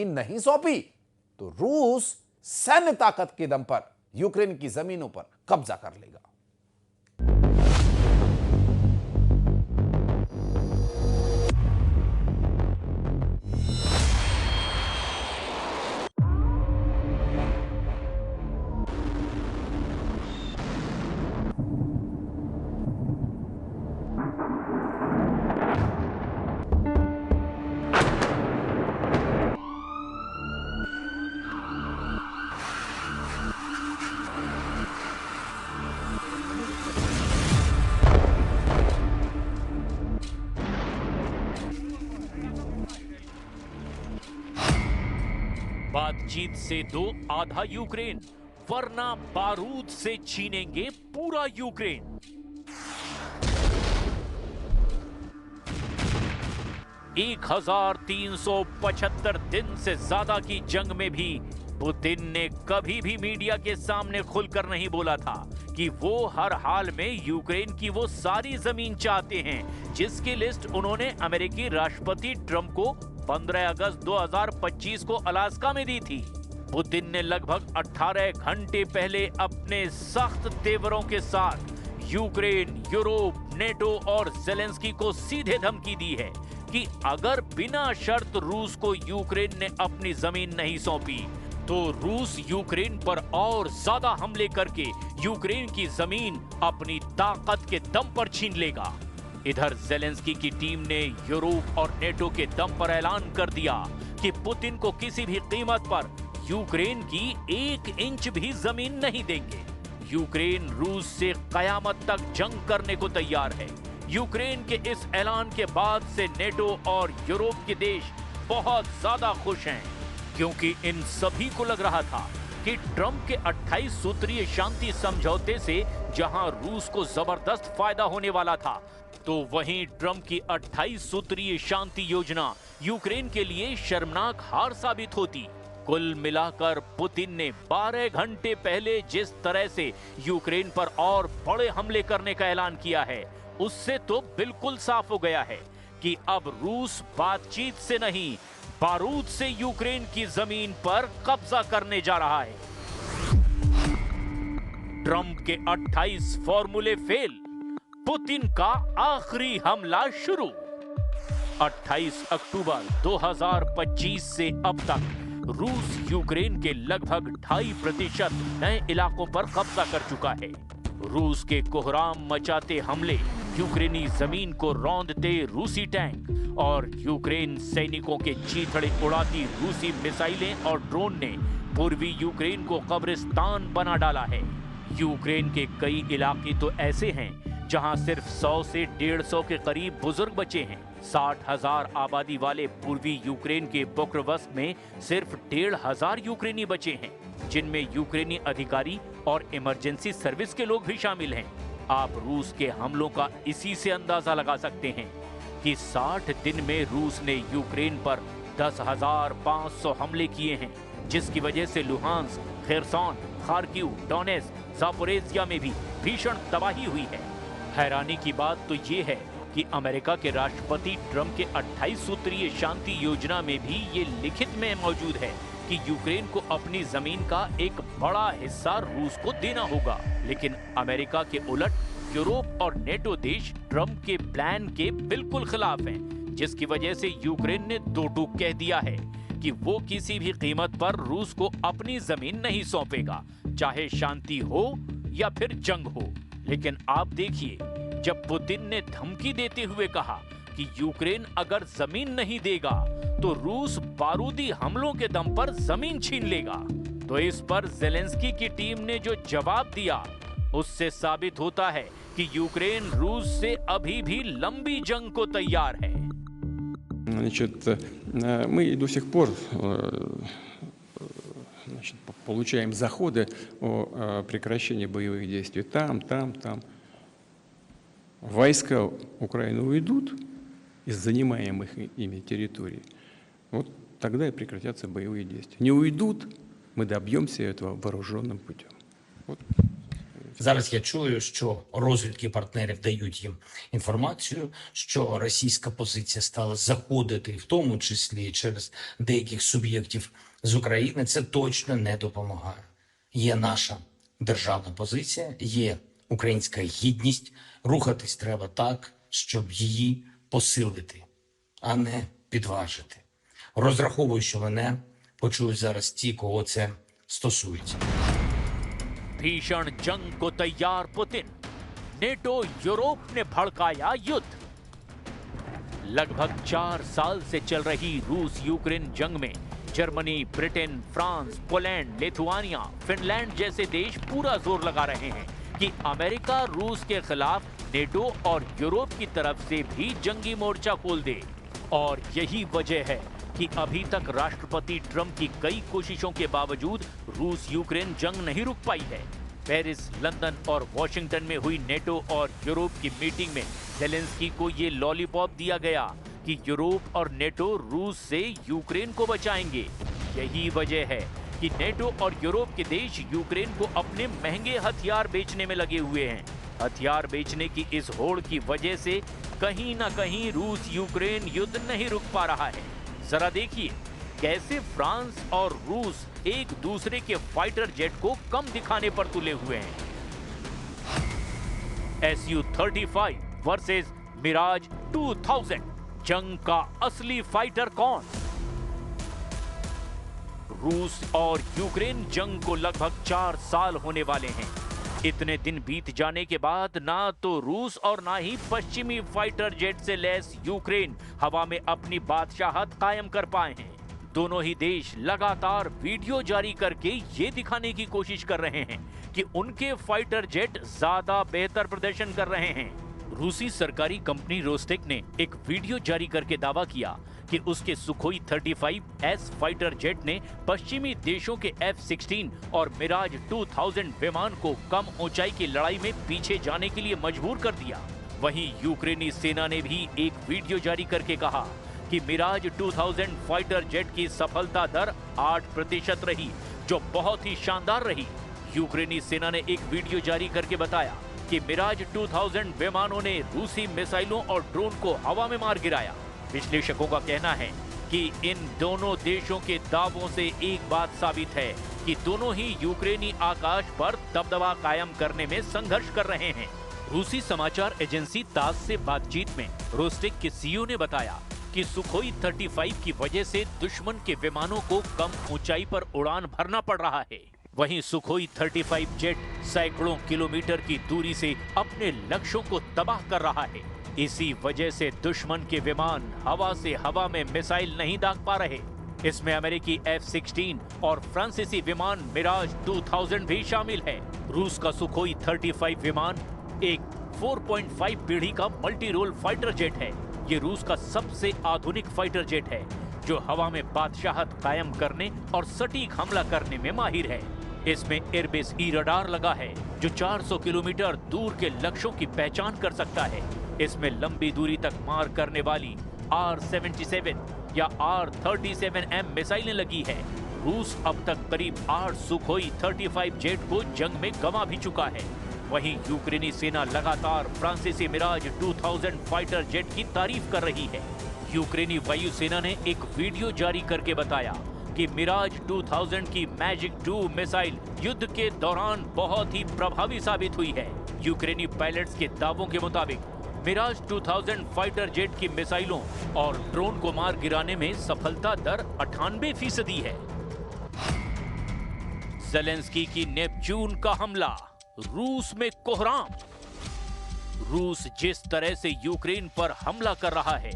नहीं सौंपी तो रूस सैन्य ताकत के दम पर यूक्रेन की जमीनों पर कब्जा कर लेगा। बातचीत से दो आधा यूक्रेन, वरना बारूद से छीनेंगे पूरा यूक्रेन। एक 1375 दिन से ज्यादा की जंग में भी पुतिन ने कभी भी मीडिया के सामने खुलकर नहीं बोला था कि वो हर हाल में यूक्रेन की वो सारी जमीन चाहते हैं जिसकी लिस्ट उन्होंने अमेरिकी राष्ट्रपति ट्रंप को 15 अगस्त 2025 को अलास्का में दी थी। पुतिन ने लगभग 18 घंटे पहले अपने सख्त तेवरों के साथ यूक्रेन, यूरोप, नेटो और जेलेंस्की को सीधे धमकी दी है कि अगर बिना शर्त रूस को यूक्रेन ने अपनी जमीन नहीं सौंपी तो रूस यूक्रेन पर और ज्यादा हमले करके यूक्रेन की जमीन अपनी ताकत के दम पर छीन लेगा। इधर जेलेंस्की की टीम ने यूरोप और नेटो के दम पर ऐलान कर दिया कि पुतिन को किसी भी कीमत पर यूक्रेन की 1 इंच भी जमीन नहीं देंगे। यूक्रेन रूस से कयामत तक जंग करने को तैयार है। यूक्रेन के इस ऐलान के बाद से नेटो और यूरोप के देश बहुत ज्यादा खुश हैं, क्योंकि इन सभी को लग रहा था कि ट्रंप के 28 सूत्रीय शांति समझौते से जहां रूस को जबरदस्त फायदा होने वाला था, तो वहीं ट्रंप की 28 सूत्रीय शांति योजना यूक्रेन के लिए शर्मनाक हार साबित होती। कुल मिलाकर पुतिन ने 12 घंटे पहले जिस तरह से यूक्रेन पर और बड़े हमले करने का ऐलान किया है, उससे तो बिल्कुल साफ हो गया है कि अब रूस बातचीत से नहीं, बारूद से यूक्रेन की जमीन पर कब्जा करने जा रहा है। ट्रंप के 28 फॉर्मूले फेल, पुतिन का आखिरी हमला शुरू। 28 अक्टूबर 2025 से अब तक रूस यूक्रेन के लगभग 2.5% नए इलाकों पर कब्जा कर चुका है। रूस के कोहराम मचाते हमले, यूक्रेनी जमीन को रौंदते रूसी टैंक और यूक्रेन सैनिकों के चीथड़े उड़ाती रूसी मिसाइलें और ड्रोन ने पूर्वी यूक्रेन को कब्रिस्तान बना डाला है। यूक्रेन के कई इलाके तो ऐसे हैं जहां सिर्फ 100 से 150 के करीब बुजुर्ग बचे हैं। 60,000 आबादी वाले पूर्वी यूक्रेन के पोक्रोवस्क में सिर्फ 1,500 यूक्रेनी बचे हैं, जिनमें यूक्रेनी अधिकारी और इमरजेंसी सर्विस के लोग भी शामिल हैं। आप रूस के हमलों का इसी से अंदाजा लगा सकते हैं कि 60 दिन में रूस ने यूक्रेन पर 10,500 हमले किए हैं, जिसकी वजह से लुहांस्क, खेरसॉन, खार्किव, डोनेट्स्क, जापोरेजिया में भी भीषण तबाही हुई है। हैरानी की बात तो ये है कि अमेरिका के राष्ट्रपति ट्रंप के 28 सूत्रीय शांति योजना में भी ये लिखित में मौजूद है कि यूक्रेन को अपनी जमीन का एक बड़ा हिस्सा रूस को देना होगा। लेकिन अमेरिका के उलट यूरोप और नेटो देश ट्रंप के प्लान के बिल्कुल खिलाफ हैं, जिसकी वजह से यूक्रेन ने दो टूक कह दिया है कि वो किसी भी कीमत पर रूस को अपनी जमीन नहीं सौंपेगा, चाहे शांति हो या फिर जंग हो। लेकिन आप देखिए, जब पुतिन ने धमकी देते हुए कहा कि यूक्रेन अगर जमीन नहीं देगा तो रूस बारूदी हमलों के दम पर जमीन छीन लेगा, तो इस पर जेलेंस्की की टीम ने जो जवाब दिया, उससे साबित होता है कि यूक्रेन रूस से अभी भी लंबी जंग को तैयार है। Значит, мы до сих пор получаем заходы о прекращении боевых действий там. Войска Украины уйдут из занимаемых ими территорий, вот тогда и прекратятся боевые действия. Не уйдут, мы добьемся этого вооруженным путем. Вот Зараз я чую, що розвідки партнерів дають їм інформацію, що російська позиція стала заходити, в тому числі через деяких суб'єктів з України. Це точно не допомагає. Є наша державна позиція, є українська гідність. Рухатись треба так, щоб її посилити, а не підважити. Розраховую, що мене почують зараз ті, кого це стосується. भीषण जंग को तैयार पुतिन, नेटो यूरोप ने भड़काया युद्ध। लगभग 4 साल से चल रही रूस यूक्रेन जंग में Germany, Britain, France, Poland, Lithuania, Finland जैसे देश पूरा जोर लगा रहे हैं कि अमेरिका रूस के खिलाफ नेटो और यूरोप की तरफ से भी जंगी मोर्चा खोल दे। और यही वजह है कि अभी तक राष्ट्रपति ट्रंप की कई कोशिशों के बावजूद रूस यूक्रेन जंग नहीं रुक पाई है। पेरिस, लंदन और वॉशिंगटन में हुई नेटो और यूरोप की मीटिंग में ज़ेलेंस्की को ये लॉलीपॉप दिया गया कि यूरोप और नेटो रूस से यूक्रेन को बचाएंगे। यही वजह है कि नेटो और यूरोप के देश यूक्रेन को अपने महंगे हथियार बेचने में लगे हुए हैं। हथियार बेचने की इस होड़ की वजह से कहीं ना कहीं रूस यूक्रेन युद्ध नहीं रुक पा रहा है। जरा देखिए कैसे फ्रांस और रूस एक दूसरे के फाइटर जेट को कम दिखाने पर तुले हुए हैं। Su-35 वर्सेस मिराज 2000, जंग का असली फाइटर कौन? रूस और यूक्रेन जंग को लगभग 4 साल होने वाले हैं। इतने दिन बीत जाने के बाद ना तो रूस और ना ही पश्चिमी फाइटर जेट से लैस यूक्रेन हवा में अपनी बादशाहत कायम कर पाए हैं। दोनों ही देश लगातार वीडियो जारी करके ये दिखाने की कोशिश कर रहे हैं कि उनके फाइटर जेट ज्यादा बेहतर प्रदर्शन कर रहे हैं। रूसी सरकारी कंपनी रोस्टेक ने एक वीडियो जारी करके दावा किया कि उसके सुखोई 35S फाइटर जेट ने पश्चिमी देशों के F-16 और मिराज 2000 विमान को कम ऊंचाई की लड़ाई में पीछे जाने के लिए मजबूर कर दिया। वहीं यूक्रेनी सेना ने भी एक वीडियो जारी करके कहा कि मिराज 2000 फाइटर जेट की सफलता दर 8% रही, जो बहुत ही शानदार रही। यूक्रेनी सेना ने एक वीडियो जारी करके बताया कि मिराज 2000 विमानों ने रूसी मिसाइलों और ड्रोन को हवा में मार गिराया। विश्लेषकों का कहना है कि इन दोनों देशों के दावों से एक बात साबित है कि दोनों ही यूक्रेनी आकाश पर दबदबा कायम करने में संघर्ष कर रहे हैं। रूसी समाचार एजेंसी तास से बातचीत में रोस्टेक के सीईओ ने बताया कि सुखोई 35 की वजह से दुश्मन के विमानों को कम ऊंचाई पर उड़ान भरना पड़ रहा है। वहीं सुखोई 35 जेट सैकड़ों किलोमीटर की दूरी से अपने लक्ष्यों को तबाह कर रहा है। इसी वजह से दुश्मन के विमान हवा से हवा में मिसाइल नहीं दाग पा रहे। इसमें अमेरिकी F-16 और फ्रांसीसी विमान मिराज 2000 भी शामिल है। रूस का सुखोई 35 विमान एक 4.5 पीढ़ी का मल्टी रोल फाइटर जेट है। ये रूस का सबसे आधुनिक फाइटर जेट है जो हवा में बादशाहत कायम करने और सटीक हमला करने में माहिर है। इसमें एयरबेस ई रडार लगा है जो 400 किलोमीटर दूर के लक्ष्यों की पहचान कर सकता है। इसमें लंबी दूरी तक मार करने वाली R-77 या R-37M मिसाइलें लगी है। रूस अब तक करीब 8 सुखोई 35 जेट को जंग में गंवा भी चुका है। वहीं यूक्रेनी सेना लगातार फ्रांसीसी मिराज 2000 फाइटर जेट की तारीफ कर रही है। यूक्रेनी वायुसेना ने एक वीडियो जारी करके बताया कि मिराज 2000 की मैजिक 2 मिसाइल युद्ध के दौरान बहुत ही प्रभावी साबित हुई है। यूक्रेनी पायलट्स के दावों के मुताबिक मिराज 2000 फाइटर जेट की मिसाइलों और ड्रोन को मार गिराने में सफलता दर 98% है। ज़ेलेंस्की की नेपच्यून का हमला, रूस में कोहराम। रूस जिस तरह से यूक्रेन पर हमला कर रहा है,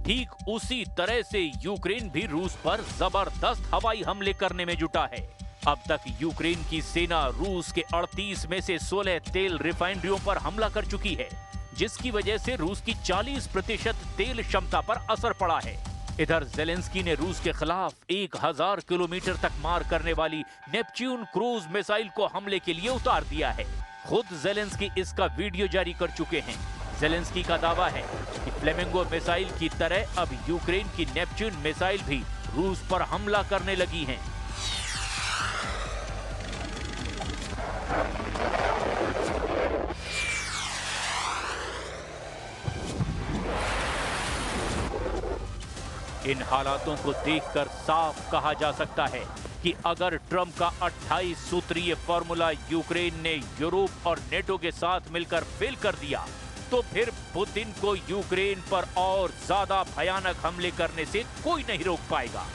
ठीक उसी तरह से यूक्रेन भी रूस पर जबरदस्त हवाई हमले करने में जुटा है। अब तक यूक्रेन की सेना रूस के 38 में से 16 तेल रिफाइनरियों पर हमला कर चुकी है, जिसकी वजह से रूस की 40% तेल क्षमता पर असर पड़ा है। इधर ज़ेलेंस्की ने रूस के खिलाफ 1000 किलोमीटर तक मार करने वाली नेपच्यून क्रूज मिसाइल को हमले के लिए उतार दिया है। खुद ज़ेलेंस्की इसका वीडियो जारी कर चुके हैं। ज़ेलेंस्की का दावा है कि फ्लेमिंगो मिसाइल की तरह अब यूक्रेन की नेपच्यून मिसाइल भी रूस पर हमला करने लगी हैं। इन हालातों को देखकर साफ कहा जा सकता है कि अगर ट्रंप का 28 सूत्रीय फॉर्मूला यूक्रेन ने यूरोप और नेटो के साथ मिलकर फेल कर दिया, तो फिर पुतिन को यूक्रेन पर और ज्यादा भयानक हमले करने से कोई नहीं रोक पाएगा।